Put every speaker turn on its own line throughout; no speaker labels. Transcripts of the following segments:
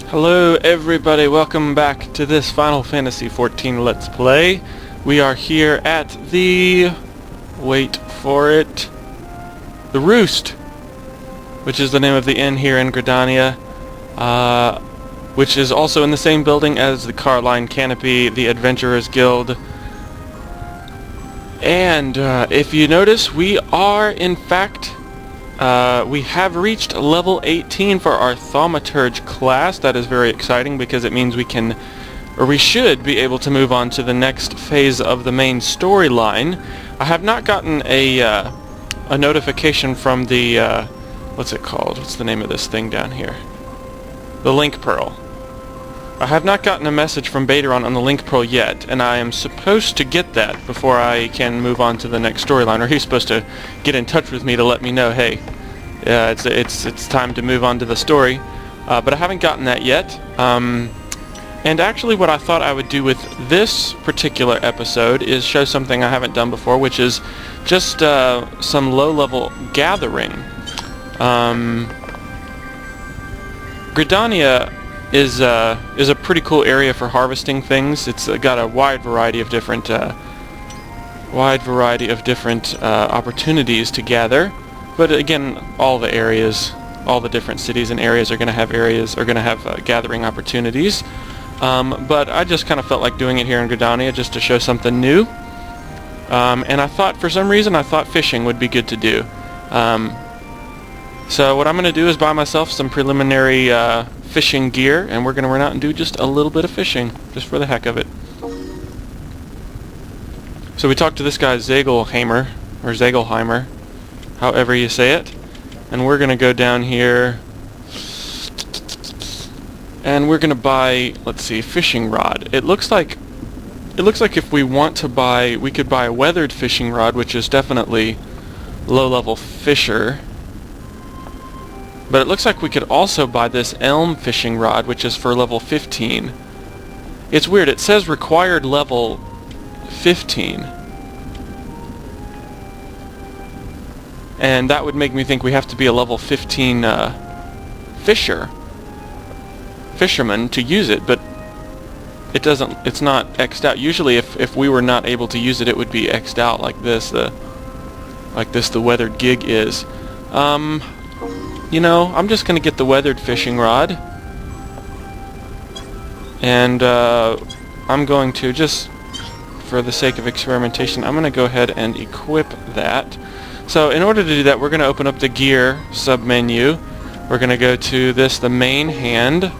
Hello everybody, welcome back to this Final Fantasy XIV Let's Play. We are here at the... wait for it... the Roost, which is the name of the inn here in Gridania, which is also in the same building as the Carline Canopy, the Adventurers Guild. And if you notice, we are in fact... we have reached level 18 for our Thaumaturge class. That is very exciting because it means we can, or we should be able to move on to the next phase of the main storyline. I have not gotten a notification from the, what's it called? What's the name of this thing down here? The Link Pearl. I have not gotten a message from Baderon on the Link Pearl yet, and I am supposed to get that before I can move on to the next storyline, or he's supposed to get in touch with me to let me know, hey, it's time to move on to the story, but I haven't gotten that yet. And actually what I thought I would do with this particular episode is show something I haven't done before, which is just some low-level gathering. Gridania is a pretty cool area for harvesting things. It's got a wide variety of different opportunities to gather. But again, all the different cities and areas are going to have gathering opportunities. But I just kind of felt like doing it here in Gridania just to show something new. And I thought, for some reason, fishing would be good to do. So what I'm going to do is buy myself some preliminary fishing gear, and we're going to run out and do just a little bit of fishing, just for the heck of it. So we talked to this guy Zagelheimer, or Zagelheimer, however you say it, and we're going to go down here, and we're going to buy, let's see, fishing rod. It looks like if we want to buy, we could buy a weathered fishing rod, which is definitely low-level fisher. But it looks like we could also buy this elm fishing rod, which is for level 15. It's weird, it says required level 15. And that would make me think we have to be a level 15 fisherman to use it, but it's not X'd out. Usually if we were not able to use it, it would be X'd out like this, the weathered gig is. You know, I'm just going to get the weathered fishing rod, and I'm going to, just for the sake of experimentation, I'm going to go ahead and equip that. So in order to do that, we're going to open up the gear submenu. We're going to go to the main hand,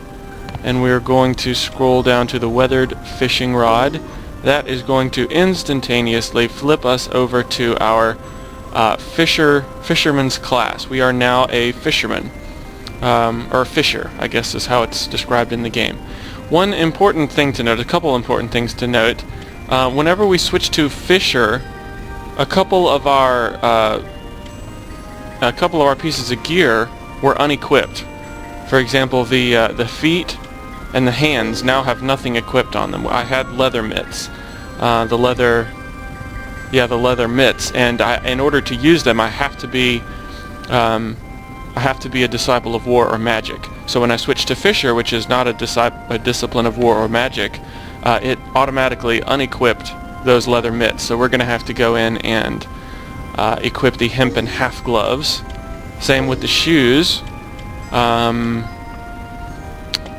and we're going to scroll down to the weathered fishing rod. That is going to instantaneously flip us over to our fisherman's class. We are now a fisherman, or fisher, I guess is how it's described in the game. One important thing to note, a couple important things to note, whenever we switch to fisher, a couple of our pieces of gear were unequipped. For example, the feet and the hands now have nothing equipped on them. I had leather mitts, the leather mitts, and in order to use them, I have to be a disciple of war or magic. So when I switch to fisher, which is not a discipline of war or magic, it automatically unequipped those leather mitts. So we're going to have to go in and equip the hempen half gloves. Same with the shoes.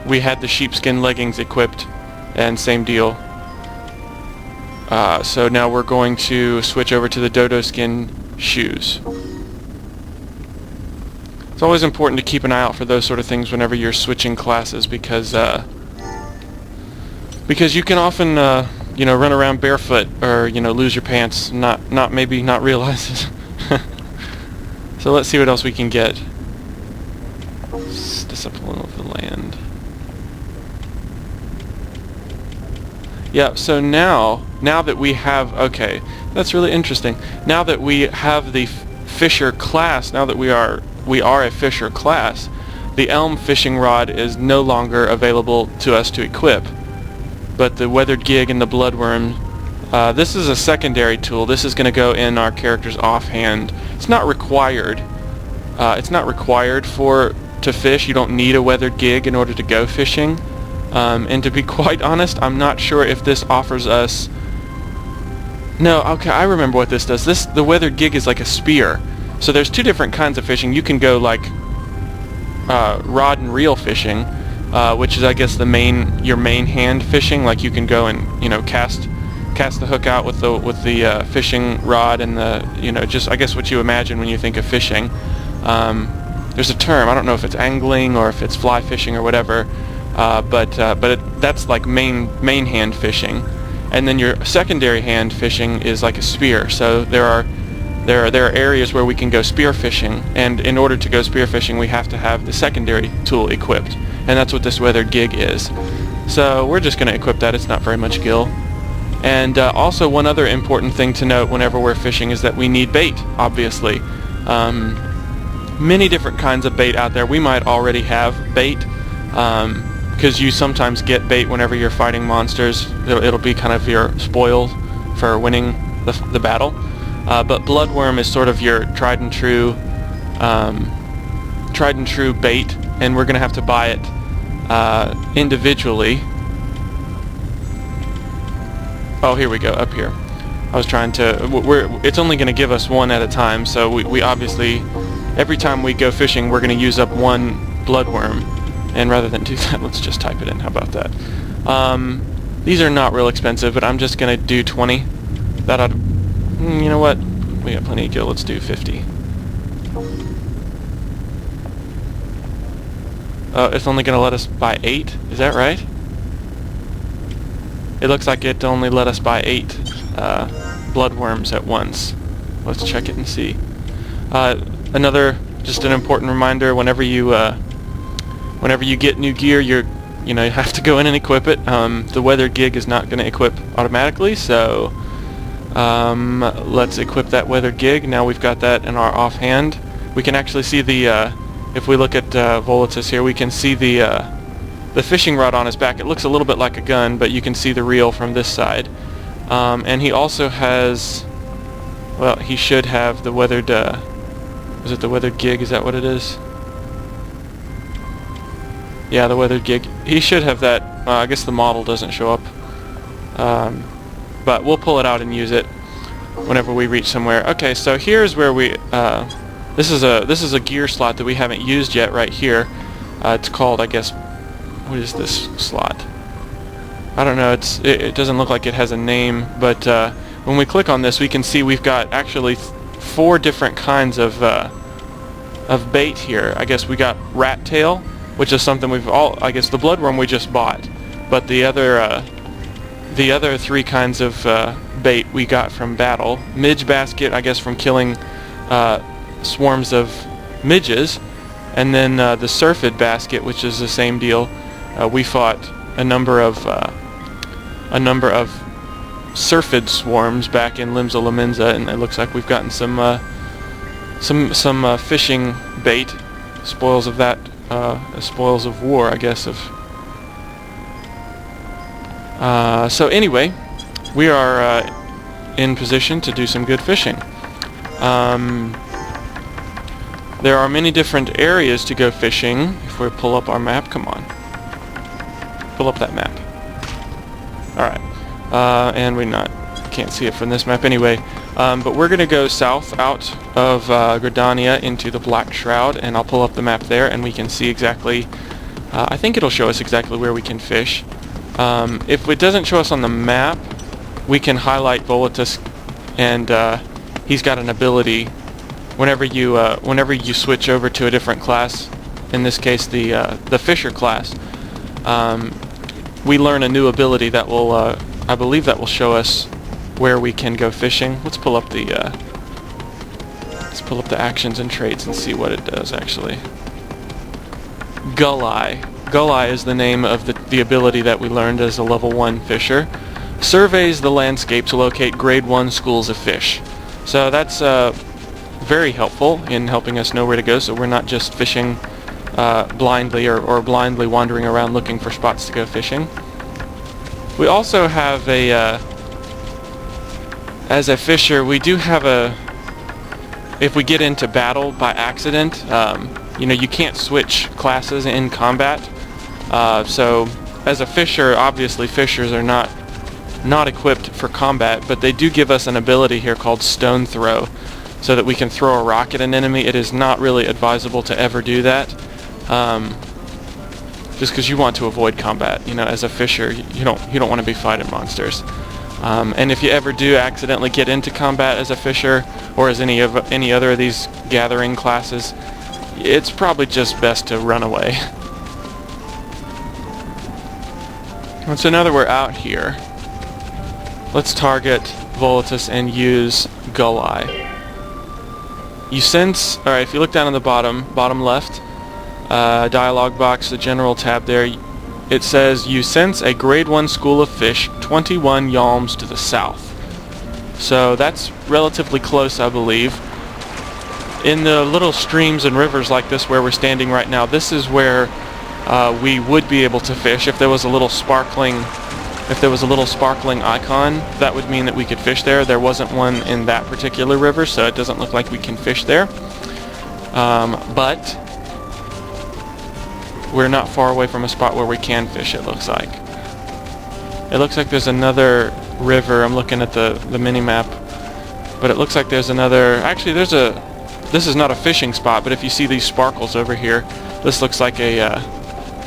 We had the sheepskin leggings equipped, and same deal. So now we're going to switch over to the dodo skin shoes. It's always important to keep an eye out for those sort of things whenever you're switching classes, because you can often run around barefoot, or lose your pants, maybe not realize it. So let's see what else we can get. Discipline of the land. Yeah, so now that we have, okay, that's really interesting. Now that we have the fisher class, now that we are a fisher class, the elm fishing rod is no longer available to us to equip. But the weathered gig and the bloodworm, this is a secondary tool. This is going to go in our character's offhand. It's not required. It's not required to fish. You don't need a weathered gig in order to go fishing. And to be quite honest, I'm not sure if this offers us... No, okay, I remember what this does. The weathered gig is like a spear. So there's two different kinds of fishing. You can go like rod and reel fishing, which is, I guess, your main hand fishing. Like you can go and cast the hook out with the fishing rod and the just, I guess, what you imagine when you think of fishing. There's a term. I don't know if it's angling or if it's fly fishing or whatever, but that's like main hand fishing. And then your secondary hand fishing is like a spear. So there are areas where we can go spear fishing, and in order to go spear fishing we have to have the secondary tool equipped, and that's what this weathered gig is. So we're just going to equip that. It's not very much gill. And also one other important thing to note whenever we're fishing is that we need bait, obviously. Many different kinds of bait out there. We might already have bait, because you sometimes get bait whenever you're fighting monsters. It'll be kind of your spoil for winning the battle. But bloodworm is sort of your tried and true bait, and we're going to have to buy it individually. Oh, here we go, up here. I was trying to... It's only going to give us one at a time, so we obviously... Every time we go fishing, we're going to use up one bloodworm. And rather than do that, let's just type it in. How about that? These are not real expensive, but I'm just going to do 20. That ought to... You know what? We got plenty of gill. Let's do 50. It's only going to let us buy 8. Is that right? It looks like it only let us buy 8 bloodworms at once. Let's check it and see. Just an important reminder: whenever you get new gear, you have to go in and equip it. The weathered gig is not going to equip automatically, so let's equip that weathered gig. Now we've got that in our offhand. We can actually see the if we look at Volatus here, we can see the fishing rod on his back. It looks a little bit like a gun, but you can see the reel from this side. And he also has, well, he should have the weathered, is it the weathered gig? Is that what it is? Yeah, the weathered gig. He should have that. I guess the model doesn't show up. But we'll pull it out and use it whenever we reach somewhere. Okay, so here's where we, this is a gear slot that we haven't used yet right here. It's called, I guess, what is this slot? I don't know. It doesn't look like it has a name, but when we click on this, we can see we've got actually 4 different kinds of bait here. I guess we got rat tail, which is something I guess the bloodworm we just bought, but the other 3 kinds of bait we got from battle. Midge basket, I guess, from killing swarms of midges, and then the syrphid basket, which is the same deal. We fought a number of syrphid swarms back in Limsa Lominsa, and it looks like we've gotten some fishing bait, spoils of that, spoils of war, I guess. So anyway, we are in position to do some good fishing. There are many different areas to go fishing. If we pull up our map, come on. Pull up that map. Alright. And we can't see it from this map anyway. But we're going to go south out of Gridania into the Black Shroud, and I'll pull up the map there and we can see exactly, I think it'll show us exactly where we can fish. If it doesn't show us on the map, we can highlight Volatus, and he's got an ability whenever you switch over to a different class, in this case the Fisher class. We learn a new ability that will, I believe that will show us where we can go fishing. Let's pull up the actions and traits and see what it does actually. Gull-Eye. Gull-Eye is the name of the ability that we learned as a level 1 fisher. Surveys the landscape to locate grade 1 schools of fish. So that's very helpful in helping us know where to go, so we're not just fishing blindly or blindly wandering around looking for spots to go fishing. We also have as a fisher, we do have if we get into battle by accident, you know, you can't switch classes in combat. So as a fisher, obviously fishers are not equipped for combat, but they do give us an ability here called stone throw, so that we can throw a rock at an enemy. It is not really advisable to ever do that, just because you want to avoid combat. You know, as a fisher, you don't want to be fighting monsters. And if you ever do accidentally get into combat as a fisher, or as any other of these gathering classes, it's probably just best to run away. And so now that we're out here, let's target Volatus and use Gull-Eye. You sense, alright, if you look down on the bottom left, dialog box, the general tab there, it says you sense a grade 1 school of fish 21 yalms to the south. So that's relatively close, I believe. In the little streams and rivers like this where we're standing right now, this is where we would be able to fish. If there was a little sparkling icon, that would mean that we could fish there. There wasn't one in that particular river, so it doesn't look like we can fish there. But we're not far away from a spot where we can fish, it looks like. It looks like there's another river. I'm looking at the mini-map, but it looks like there's another... Actually, this is not a fishing spot, but if you see these sparkles over here, this looks like a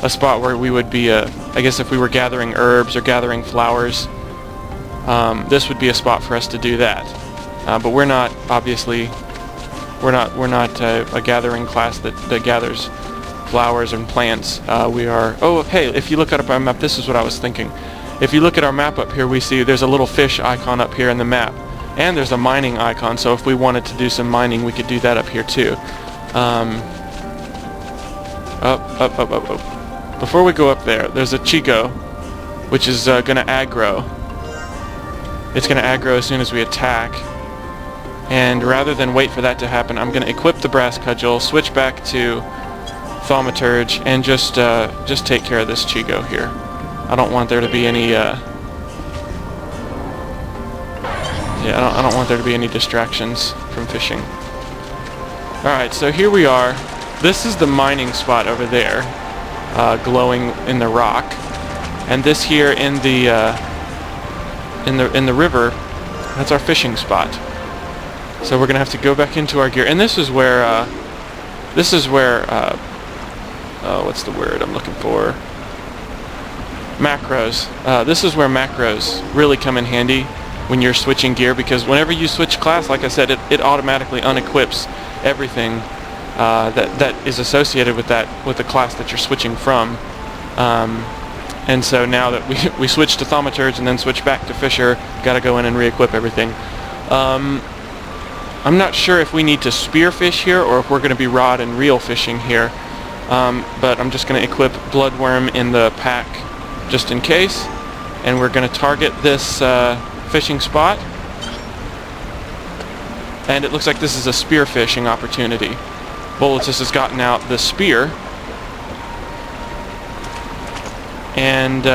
spot where we would be, I guess if we were gathering herbs or gathering flowers, this would be a spot for us to do that. But we're not, obviously, we're not a gathering class that gathers flowers and plants. We are... Oh, hey, if you look at our map, this is what I was thinking. If you look at our map up here, we see there's a little fish icon up here in the map. And there's a mining icon, so if we wanted to do some mining, we could do that up here too. Up. Before we go up there, there's a Chico, which is going to aggro. It's going to aggro as soon as we attack. And rather than wait for that to happen, I'm going to equip the brass cudgel, switch back to Thaumaturge, and just take care of this Chico here. I don't want there to be any I don't want there to be any distractions from fishing. Alright, so here we are. This is the mining spot over there, glowing in the rock. And this here in the river, that's our fishing spot. So we're gonna have to go back into our gear. And this is where what's the word I'm looking for? Macros. This is where macros really come in handy when you're switching gear, because whenever you switch class, like I said, it automatically unequips everything that is associated with the class that you're switching from. And so now that we switch to Thaumaturge and then switch back to Fisher, gotta go in and re-equip everything. I'm not sure if we need to spearfish here or if we're going to be rod and reel fishing here, but I'm just going to equip Bloodworm in the pack just in case, and we're going to target this fishing spot. And it looks like this is a spear fishing opportunity. Volatus has gotten out the spear, and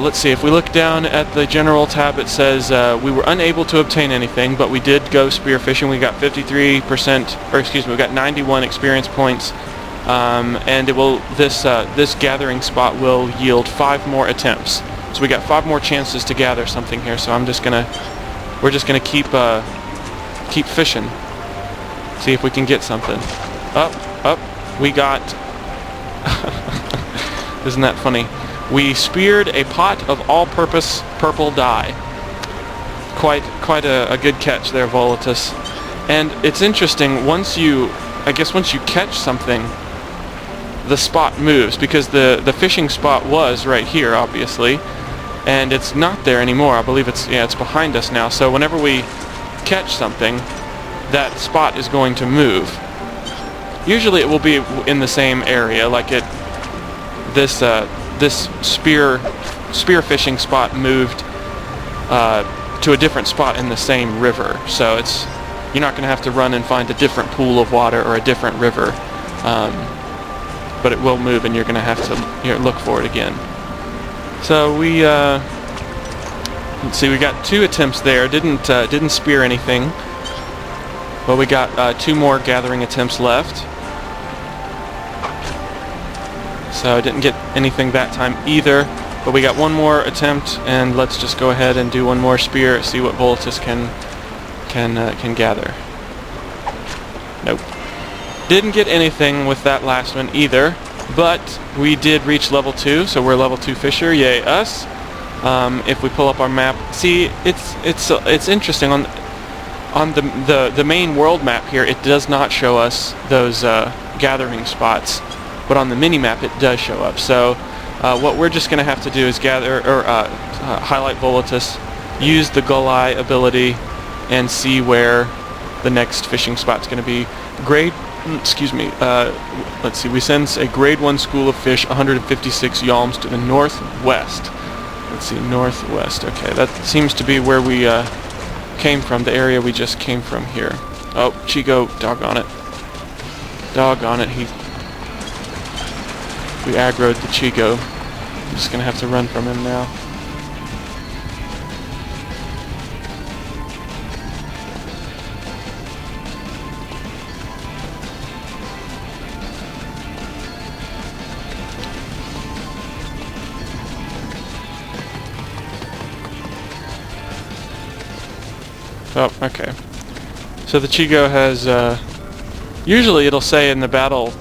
let's see, if we look down at the general tab, it says we were unable to obtain anything, but we did go spear fishing. We got 53%, or excuse me, we got 91 experience points, and it will this gathering spot will yield 5 more attempts. So we got 5 more chances to gather something here. So we're just gonna keep fishing, see if we can get something. Up, we got. Isn't that funny? We speared a pot of all-purpose purple dye. Quite a good catch there, Volatus. And it's interesting, once you catch something, the spot moves, because the fishing spot was right here, obviously, and it's not there anymore. I believe it's behind us now. So whenever we catch something, that spot is going to move. Usually it will be in the same area, like this spear fishing spot moved to a different spot in the same river, so you're not going to have to run and find a different pool of water or a different river, but it will move, and you're going to have to look for it again. So we let's see, we got 2 attempts there. Didn't spear anything. Well, we got 2 more gathering attempts left. So I didn't get anything that time either. But we got 1 more attempt, and let's just go ahead and do 1 more spear, see what Volatus can gather. Nope. Didn't get anything with that last one either, but we did reach level 2, so we're level 2 fisher. Yay us! If we pull up our map, see, it's interesting on the main world map here. It does not show us those gathering spots, but on the mini map it does show up. So what we're just going to have to do is gather or highlight Volatus, use the Gull Eye ability, and see where the next fishing spot's going to be. Let's see, we send a grade 1 school of fish 156 yalms to the northwest. Let's see, northwest. Okay, that seems to be where we came from, the area we just came from here. Oh, Chigo, doggone it. Doggone it, we aggroed the Chigo. I'm just going to have to run from him now. Oh, okay. So the Chigo has, usually it'll say in the battle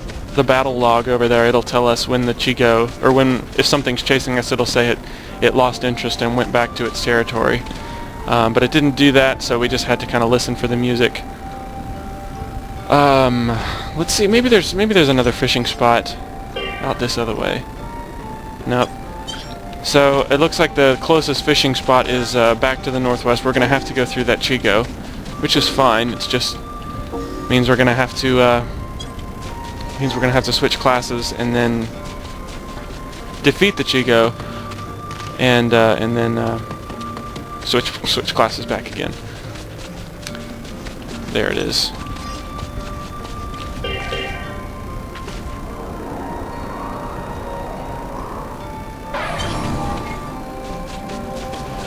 log over there, it'll tell us when the Chigo, or if something's chasing us, it'll say it lost interest and went back to its territory. But it didn't do that, so we just had to kind of listen for the music. Let's see, maybe there's another fishing spot out this other way. Nope. So it looks like the closest fishing spot is back to the northwest. We're going to have to go through that Chigo, which is fine. It's just means we're going to have to switch classes and then defeat the Chigo, and then switch classes back again. There it is.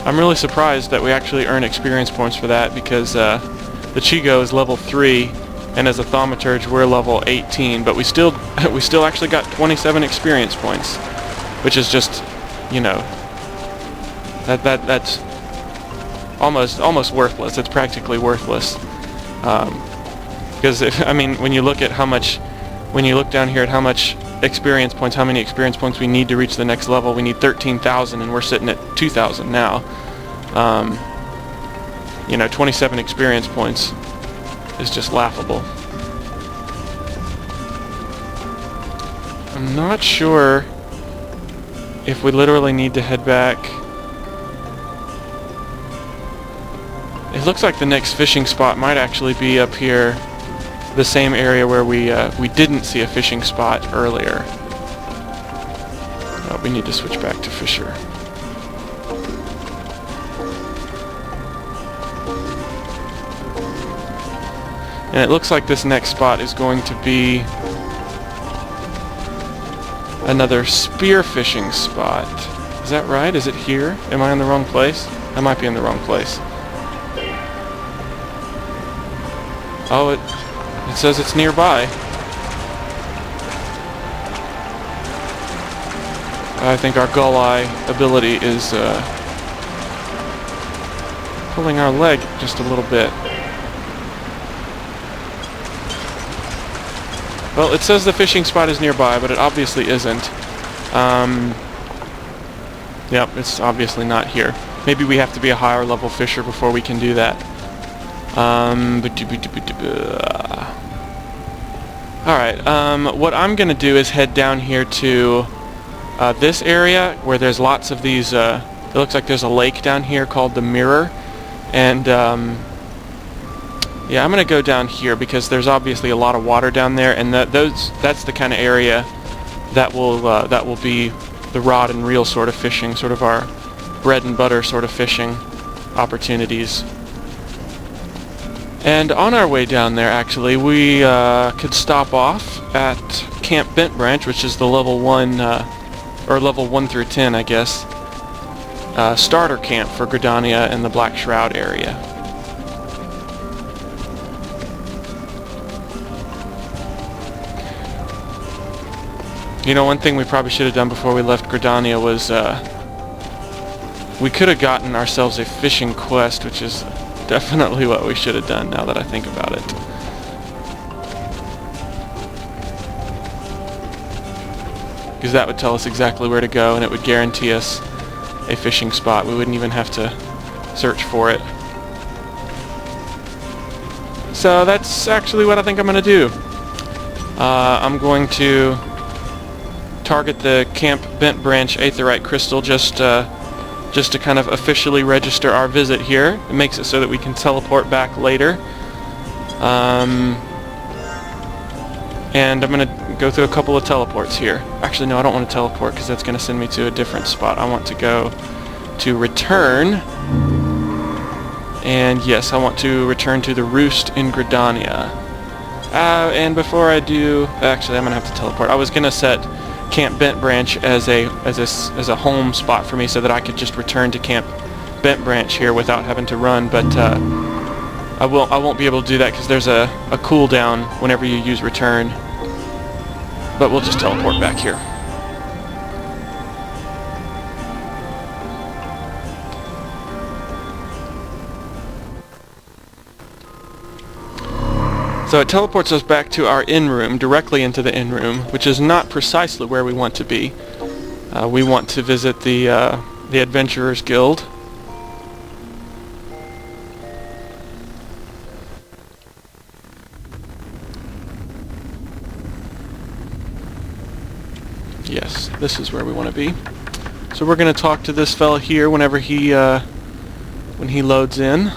I'm really surprised that we actually earn experience points for that, because the Chigo is level 3, and as a Thaumaturge we're level 18, but we still actually got 27 experience points, which is just, you know, that's almost worthless. It's practically worthless, because I mean, when you look down here at how much experience points, how many experience points we need to reach the next level, we need 13,000, and we're sitting at 2,000 now. You know, 27 experience points is just laughable. I'm not sure if we literally need to head back. It looks like the next fishing spot might actually be up here, the same area where we didn't see a fishing spot earlier. Oh, we need to switch back to Fisher. And it looks like this next spot is going to be another spear fishing spot. Is that right? Is it here? Am I in the wrong place? I might be in the wrong place. Oh, it says it's nearby. I think our Gull Eye ability is pulling our leg just a little bit. Well, it says the fishing spot is nearby, but it obviously isn't. Yep, it's obviously not here. Maybe we have to be a higher level fisher before we can do that. Alright, what I'm going to do is head down here to this area where there's lots of these, it looks like there's a lake down here called the Mirror, and yeah, I'm going to go down here because there's obviously a lot of water down there, and that's the kind of area that will be the rod and reel sort of fishing, sort of our bread and butter sort of fishing opportunities. And on our way down there, actually, we could stop off at Camp Bent Branch, which is the level 1, or level 1 through 10, I guess, starter camp for Gridania and the Black Shroud area. You know, one thing we probably should have done before we left Gridania was, we could have gotten ourselves a fishing quest, which is definitely what we should have done now that I think about it. Because that would tell us exactly where to go, and it would guarantee us a fishing spot. We wouldn't even have to search for it. So that's actually what I think I'm going to do. I'm going to target the Camp Bent Branch Aetheryte Crystal just to kind of officially register our visit here. It makes it so that we can teleport back later. And I'm going to go through a couple of teleports here. Actually, no, I don't want to teleport because that's going to send me to a different spot. I want to go to return. And yes, I want to return to the Roost in Gridania. And before I do, actually, I'm going to have to teleport. I was going to set Camp Bent Branch as a home spot for me so that I could just return to Camp Bent Branch here without having to run, but I won't be able to do that because there's a cooldown whenever you use return. But we'll just teleport back here. So it teleports us back to our inn room, directly into the inn room, which is not precisely where we want to be. We want to visit the Adventurers Guild. Yes, this is where we want to be. So we're going to talk to this fella here whenever he when he loads in.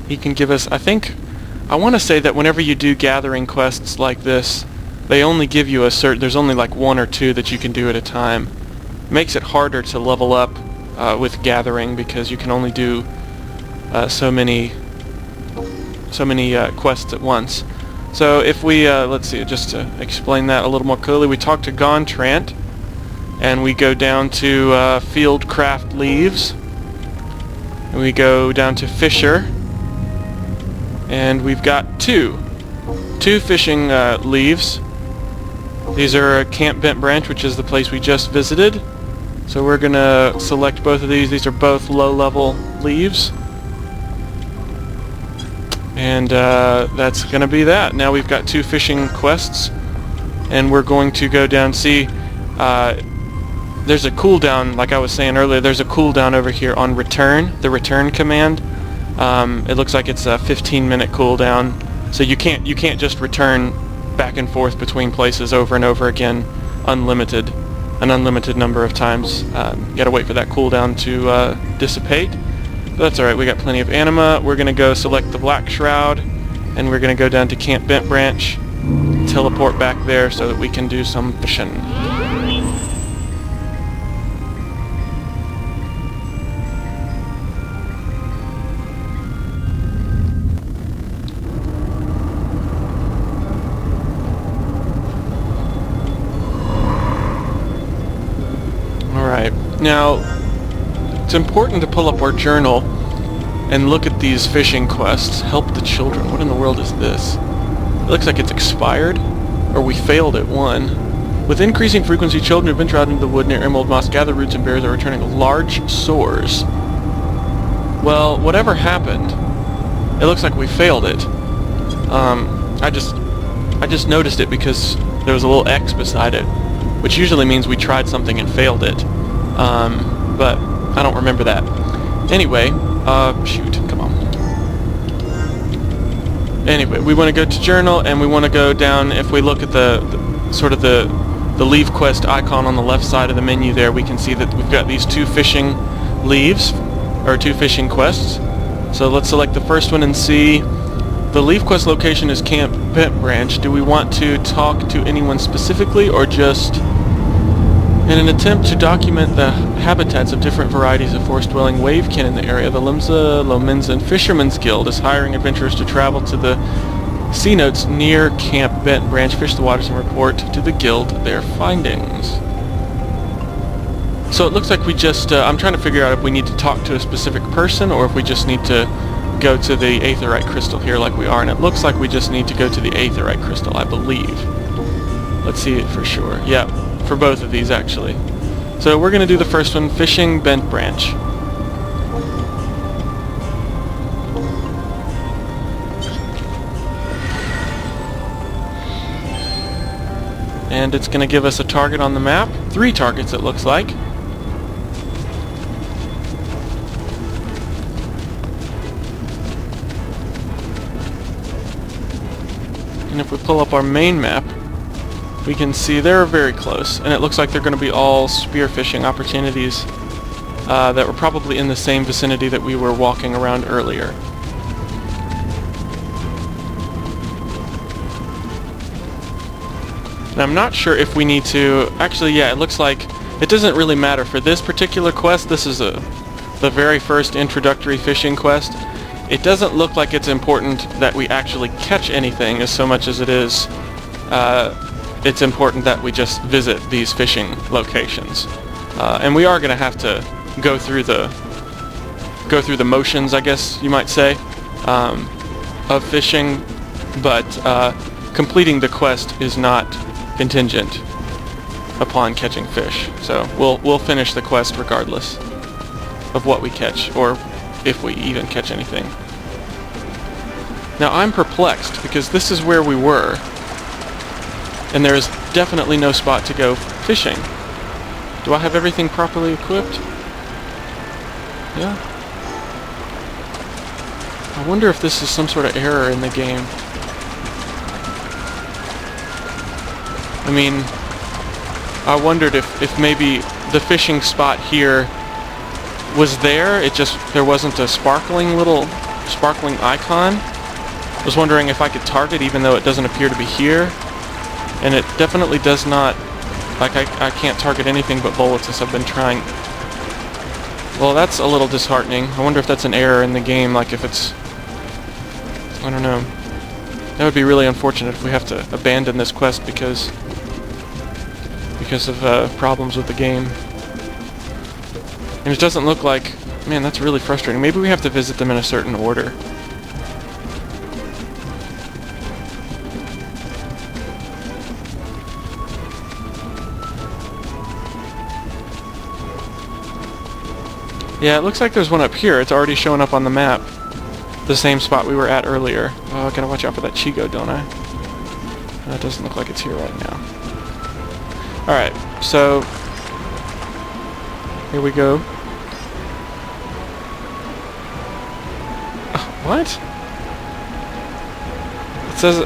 He can give us, I want to say that whenever you do gathering quests like this, they only give you there's only like one or two that you can do at a time. It makes it harder to level up with gathering because you can only do so many quests at once. So if we, let's see, just to explain that a little more clearly, we talk to Gontrant, and we go down to Fieldcraft Leaves, and we go down to Fisher, and we've got two fishing leaves. These are Camp Bent Branch, which is the place we just visited. So we're going to select both of these. These are both low-level leaves. And that's going to be that. Now we've got two fishing quests, and we're going to go down. See, there's a cooldown, like I was saying earlier, there's a cooldown over here on return, the return command. It looks like it's a 15-minute cooldown, so you can't just return back and forth between places over and over again, an unlimited number of times. You gotta wait for that cooldown to dissipate. But that's alright, we got plenty of anima. We're gonna go select the Black Shroud, and we're gonna go down to Camp Bent Branch, teleport back there so that we can do some fishing. Alright, now it's important to pull up our journal and look at these fishing quests. Help the children. What in the world is this? It looks like it's expired, or we failed at one. With increasing frequency, children who venture out into the wood near Emerald Moss gather roots and berries are returning large sores. Well, whatever happened, it looks like we failed it. I just noticed it because there was a little X beside it, which usually means we tried something and failed it. But I don't remember that. Anyway, shoot, come on. Anyway, we want to go to journal, and we want to go down. If we look at the leave quest icon on the left side of the menu there, we can see that we've got these two fishing leaves, or two fishing quests. So let's select the first one and see. The leave quest location is Camp Bent Branch. Do we want to talk to anyone specifically, or just in an attempt to document the habitats of different varieties of forest-dwelling wavekin in the area, the Limsa Lominsan Fishermen's Guild is hiring adventurers to travel to the sea notes near Camp Bent Branch, fish the waters, and report to the guild their findings. So it looks like we just, I'm trying to figure out if we need to talk to a specific person or if we just need to go to the aetherite crystal here like we are, and it looks like we just need to go to the aetherite crystal, I believe. Let's see it for sure. Yeah, for both of these actually. So we're going to do the first one, fishing bent branch. And it's going to give us a target on the map. 3 targets it looks like. And if we pull up our main map, we can see they're very close. And it looks like they're going to be all spearfishing opportunities that were probably in the same vicinity that we were walking around earlier. And I'm not sure if we need to... Actually, yeah, it looks like it doesn't really matter. For this particular quest, this is the very first introductory fishing quest. It doesn't look like it's important that we actually catch anything as so much as it is it's important that we just visit these fishing locations. And we are going to have to go through the motions, I guess you might say, of fishing, but completing the quest is not contingent upon catching fish. So we'll finish the quest regardless of what we catch, or if we even catch anything. Now I'm perplexed because this is where we were, and there is definitely no spot to go fishing. Do I have everything properly equipped? Yeah. I wonder if this is some sort of error in the game. I mean, I wondered if maybe the fishing spot here was there, there wasn't a sparkling icon. I was wondering if I could target even though it doesn't appear to be here. And it definitely does not, like I can't target anything but Volatus. I've been trying. Well, that's a little disheartening. I wonder if that's an error in the game, like if it's, I don't know. That would be really unfortunate if we have to abandon this quest because of problems with the game. And it doesn't look like... Man, that's really frustrating. Maybe we have to visit them in a certain order. Yeah, it looks like there's one up here. It's already showing up on the map. The same spot we were at earlier. Oh, I gotta watch out for that Chigo, don't I? It doesn't look like it's here right now. Alright, so... Here we go. What?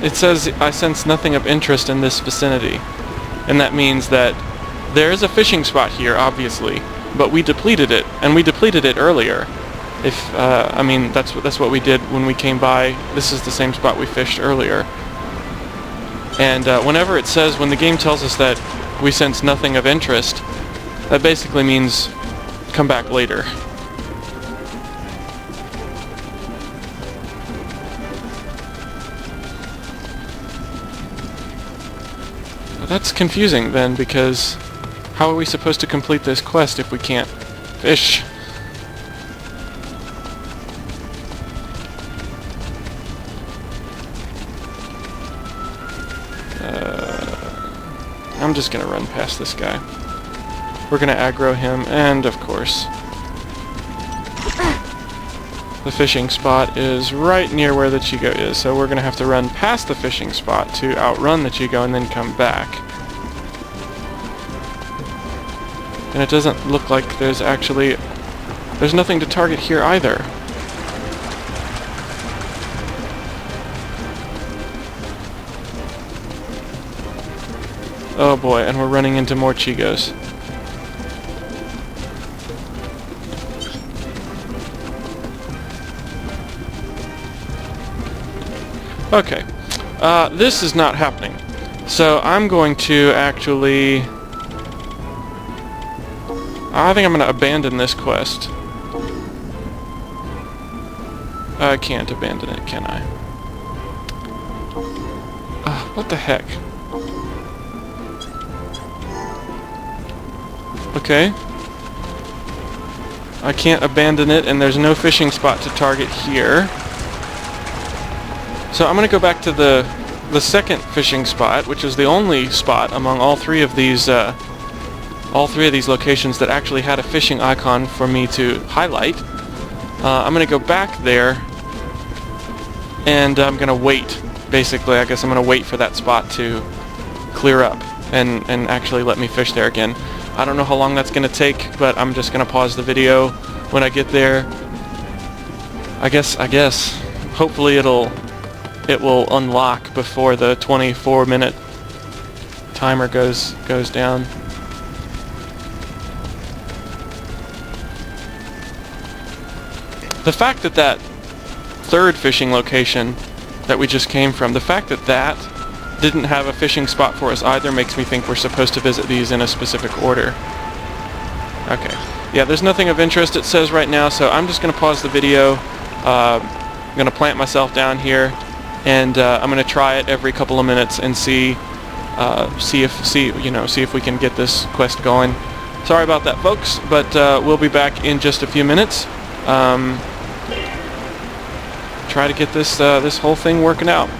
It says I sense nothing of interest in this vicinity. And that means that there is a fishing spot here, obviously. But we depleted it, and we depleted it earlier. I mean, that's what we did when we came by. This is the same spot we fished earlier. And whenever it says, when the game tells us that we sense nothing of interest, that basically means come back later. Well, that's confusing then, because how are we supposed to complete this quest if we can't fish? I'm just gonna run past this guy. We're gonna aggro him, and of course, the fishing spot is right near where the Chigo is, so we're gonna have to run past the fishing spot to outrun the Chigo and then come back. And it doesn't look like there's nothing to target here either. Oh boy, and we're running into more Chigos. Okay, this is not happening. So I'm going to actually... I think I'm going to abandon this quest. I can't abandon it, can I? What the heck? Okay. I can't abandon it, and there's no fishing spot to target here. So I'm going to go back to the second fishing spot, which is the only spot among all three of these locations that actually had a fishing icon for me to highlight. I'm going to go back there, and I'm going to wait. Basically, I guess I'm going to wait for that spot to clear up and actually let me fish there again. I don't know how long that's going to take, but I'm just going to pause the video when I get there. I guess. Hopefully it will unlock before the 24-minute timer goes down. The fact that third fishing location that we just came from, the fact that didn't have a fishing spot for us either makes me think we're supposed to visit these in a specific order. Okay. Yeah, there's nothing of interest, it says right now, so I'm just going to pause the video. I'm going to plant myself down here, and I'm going to try it every couple of minutes and see if we can get this quest going. Sorry about that, folks, but we'll be back in just a few minutes. Try to get this whole thing working out.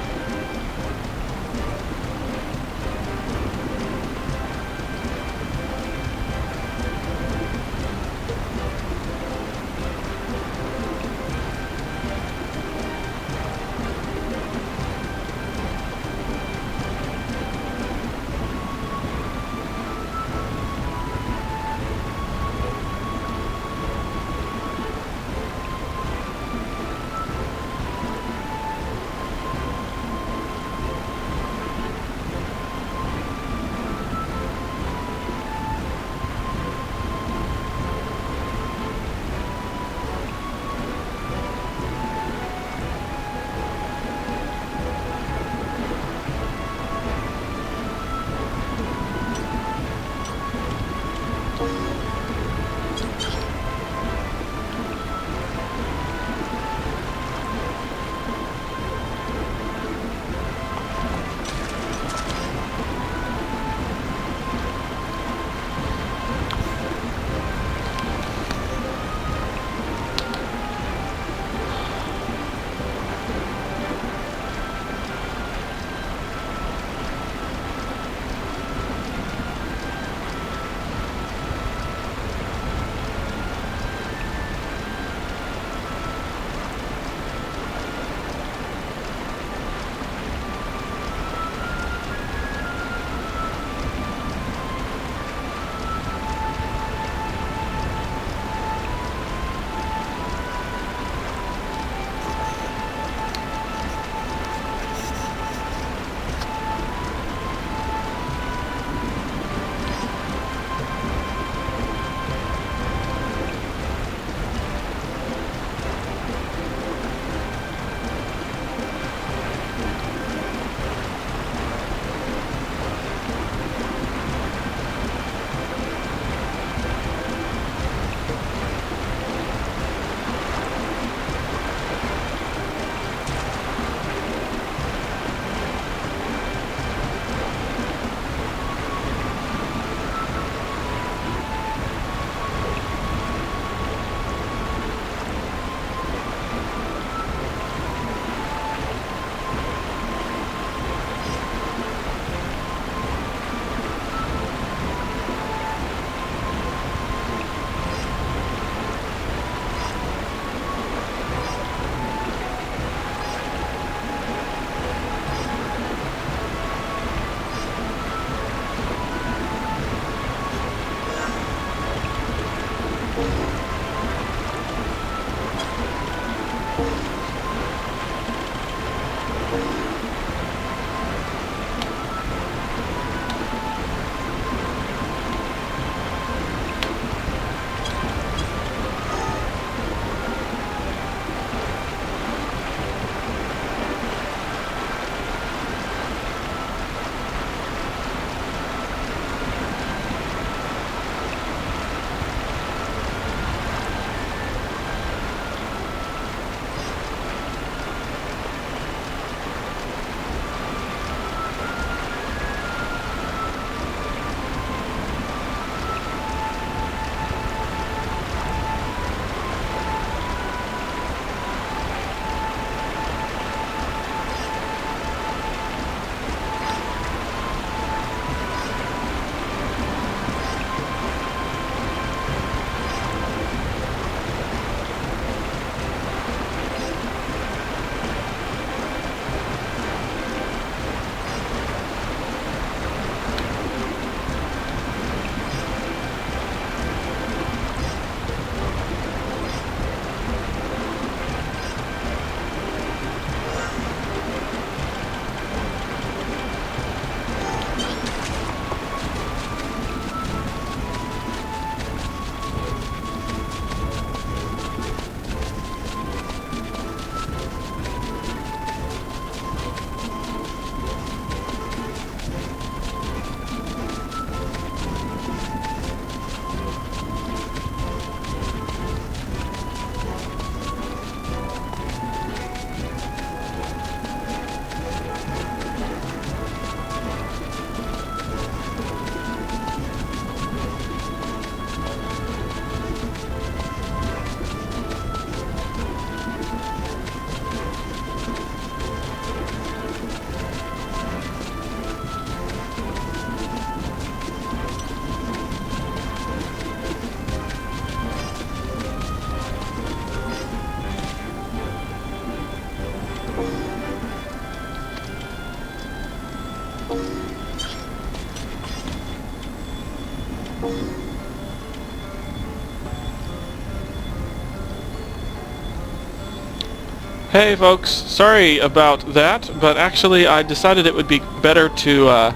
Hey folks, sorry about that, but actually I decided it would be better to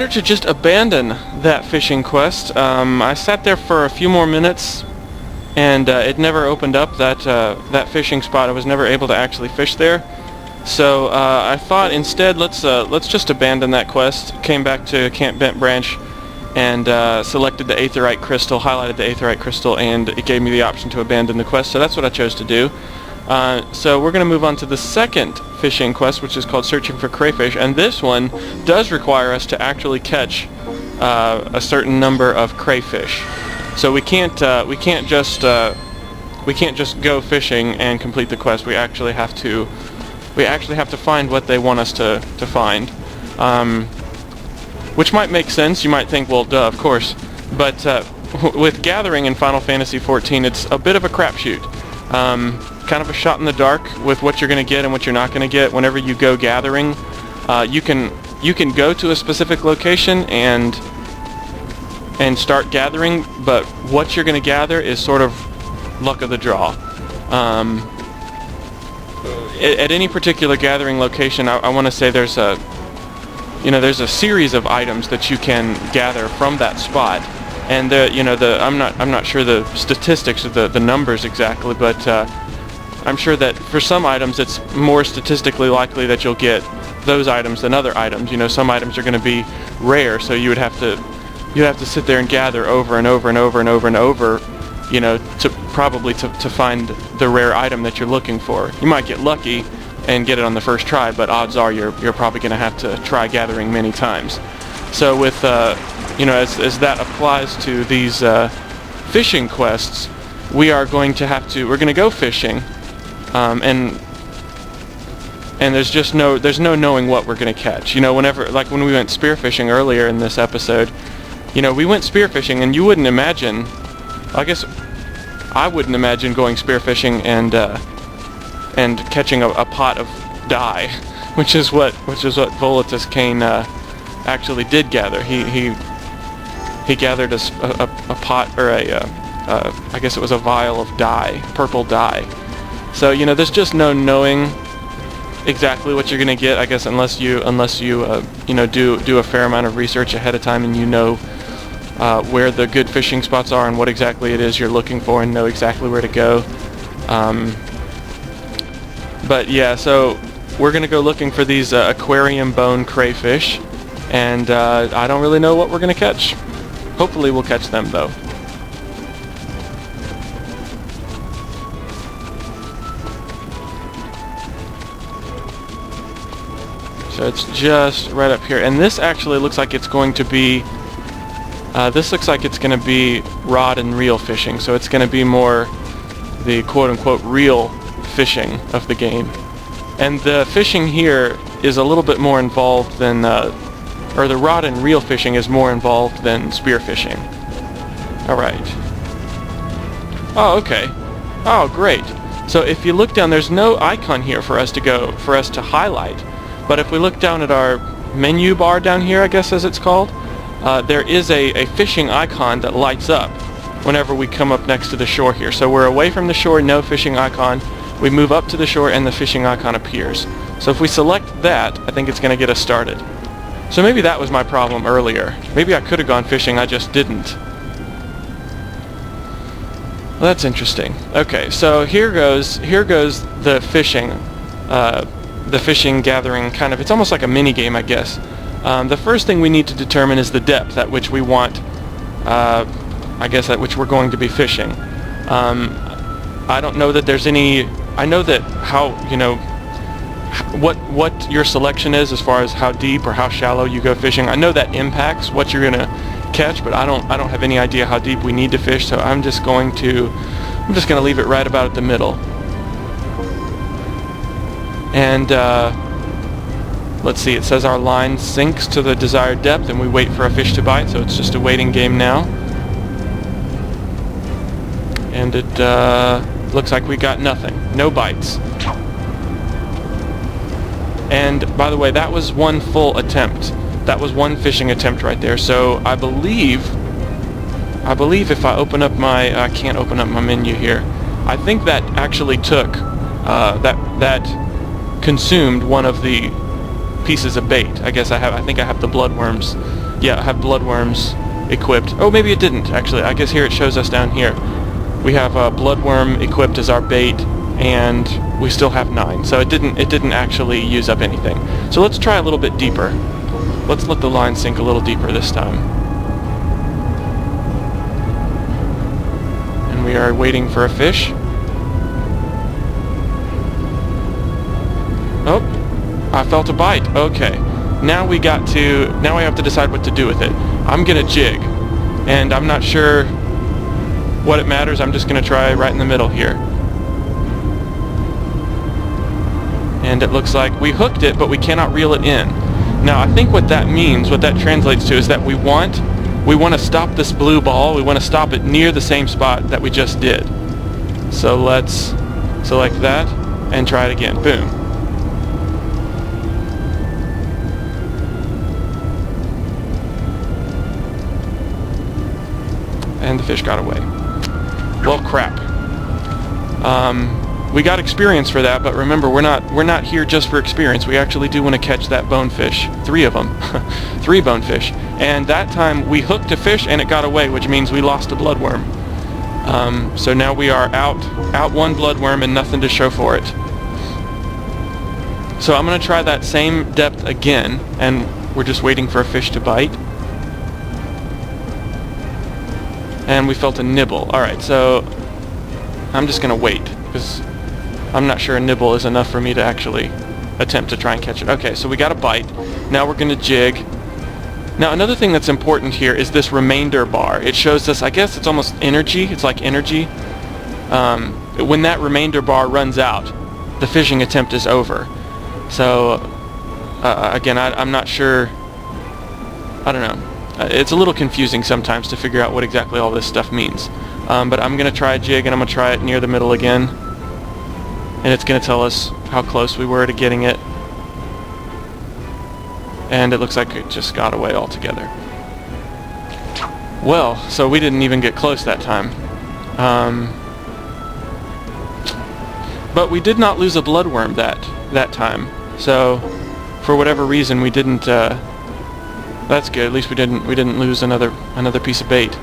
just abandon that fishing quest. I sat there for a few more minutes, and it never opened up. That fishing spot. I was never able to actually fish there. So I thought instead, let's just abandon that quest. Came back to Camp Bent Branch, and selected the aetherite crystal, highlighted the aetherite crystal, and it gave me the option to abandon the quest. So that's what I chose to do. So we're going to move on to the second fishing quest, which is called Searching for Crayfish, and this one does require us to actually catch a certain number of crayfish. So we can't just go fishing and complete the quest. We actually have to find what they want us to find, which might make sense. You might think, well, duh, of course, but with gathering in Final Fantasy XIV, it's a bit of a crapshoot. Kind of a shot in the dark with what you're going to get and what you're not going to get. Whenever you go gathering, you can go to a specific location and start gathering, but what you're going to gather is sort of luck of the draw. At any particular gathering location, I want to say there's a series of items that you can gather from that spot, and I'm not sure the statistics of the numbers exactly, but I'm sure that for some items it's more statistically likely that you'll get those items than other items. Some items are going to be rare, so you have to sit there and gather over and over and over and over and over, to find the rare item that you're looking for. You might get lucky and get it on the first try, but odds are you're probably going to have to try gathering many times. So with as that applies to these fishing quests, we're going to go fishing, and there's no knowing what we're going to catch. Whenever, like when we went spearfishing earlier in this episode, we went spearfishing, and you wouldn't imagine, I guess I wouldn't imagine going spearfishing and catching a pot of dye, which is what Volatus Kane actually did gather. He gathered a pot, or I guess it was a vial of dye, purple dye. So there's just no knowing exactly what you're gonna get, I guess, unless you do a fair amount of research ahead of time, and where the good fishing spots are and what exactly it is you're looking for, and know exactly where to go. But yeah, so we're gonna go looking for these aquarium bone crayfish, and I don't really know what we're gonna catch. Hopefully we'll catch them though. So it's just right up here, and this actually looks like it's going to be rod and reel fishing, so it's going to be more the quote-unquote real fishing of the game. And the fishing here is a little bit more involved than, or the rod and reel fishing is more involved than spear fishing. Alright. Oh, okay. Oh, great. So if you look down, there's no icon here for us to highlight. But if we look down at our menu bar down here, I guess as it's called, there is a fishing icon that lights up whenever we come up next to the shore here. So we're away from the shore, no fishing icon. We move up to the shore and the fishing icon appears. So if we select that, I think it's going to get us started. So maybe that was my problem earlier. Maybe I could have gone fishing, I just didn't. Well, that's interesting. Okay, so here goes the fishing. The fishing gathering kind of, it's almost like a mini game, I guess. The first thing we need to determine is the depth at which we want, I guess at which we're going to be fishing. I don't know that there's any, I know that what your selection is as far as how deep or how shallow you go fishing. I know that impacts what you're gonna catch, but I don't have any idea how deep we need to fish, so I'm just gonna leave it right about at the middle. And let's see, it says our line sinks to the desired depth and we wait for a fish to bite, so it's just a waiting game now. And it looks like we got nothing. No bites. And by the way, that was one full attempt. That was one fishing attempt right there. So I believe if I open up my, I can't open up my menu here. I think that actually took that consumed one of the pieces of bait. I think I have the bloodworms. Yeah, I have bloodworms equipped. Oh, maybe it didn't, actually. I guess here it shows us down here. We have a bloodworm equipped as our bait, and we still have 9. So it didn't actually use up anything. So let's try a little bit deeper. Let's let the line sink a little deeper this time. And we are waiting for a fish. Oh, I felt a bite. Okay. Now we have to decide what to do with it. I'm gonna jig, and I'm not sure what it matters. I'm just gonna try right in the middle here. And it looks like we hooked it, but we cannot reel it in. Now I think what that means, what that translates to, is that we want to stop this blue ball. We want to stop it near the same spot that we just did. So let's select that and try it again. Boom. And the fish got away. Well, crap. We got experience for that, but remember, we're not here just for experience. We actually do want to catch that bonefish. 3 of them. 3 bonefish. And that time we hooked a fish and it got away, which means we lost a bloodworm. So now we are out 1 bloodworm and nothing to show for it. So I'm going to try that same depth again, and we're just waiting for a fish to bite. And we felt a nibble. Alright, so I'm just going to wait, because I'm not sure a nibble is enough for me to actually attempt to try and catch it. Okay, so we got a bite. Now we're going to jig. Now another thing that's important here is this remainder bar. It shows us, I guess it's almost energy. It's like energy. When that remainder bar runs out, the fishing attempt is over. So, again, I'm not sure. I don't know. It's a little confusing sometimes to figure out what exactly all this stuff means. But I'm going to try a jig, and I'm going to try it near the middle again. And it's going to tell us how close we were to getting it. And it looks like it just got away altogether. Well, so we didn't even get close that time. But we did not lose a bloodworm that time. So, for whatever reason, we didn't... that's good. At least we didn't lose another piece of bait.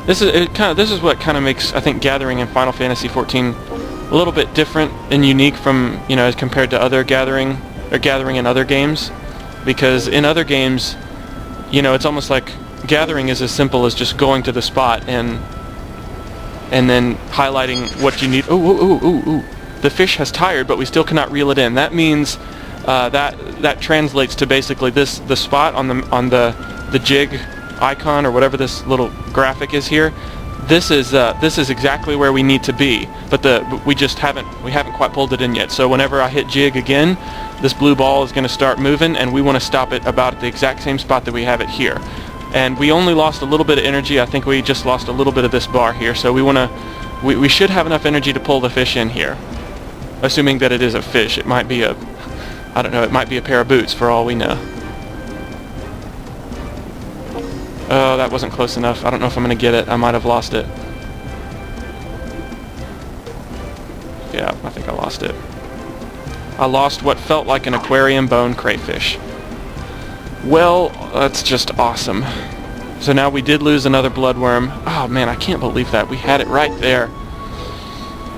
This is what kind of makes, I think, gathering in Final Fantasy XIV a little bit different and unique from, as compared to other gathering in other games, because in other games, it's almost like gathering is as simple as just going to the spot and then highlighting what you need. Ooh. The fish has tired, but we still cannot reel it in. That means that translates to basically the spot on the jig icon, or whatever this little graphic is here. This is exactly where we need to be, but we haven't quite pulled it in yet. So whenever I hit jig again, this blue ball is going to start moving, and we want to stop it about at the exact same spot that we have it here. And we only lost a little bit of energy. I think we just lost a little bit of this bar here. So we should have enough energy to pull the fish in here. Assuming that it is a fish. It might be it might be a pair of boots for all we know. Oh, that wasn't close enough. I don't know if I'm going to get it. I might have lost it. Yeah, I think I lost it. I lost what felt like an aquarium bone crayfish. Well, that's just awesome. So now we did lose another bloodworm. Oh man, I can't believe that. We had it right there.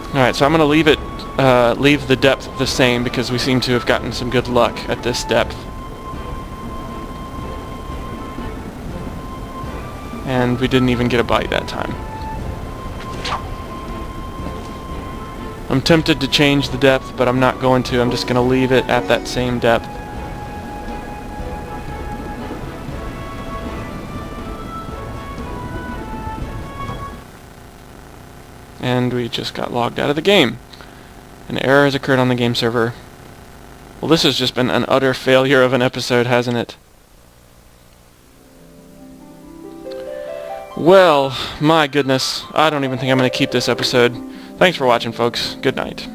Alright, so I'm going to leave the depth the same, because we seem to have gotten some good luck at this depth. And we didn't even get a bite that time. I'm tempted to change the depth, but I'm not going to. I'm just going to leave it at that same depth. And we just got logged out of the game. An error has occurred on the game server. Well, this has just been an utter failure of an episode, hasn't it? Well, my goodness. I don't even think I'm going to keep this episode. Thanks for watching, folks. Good night.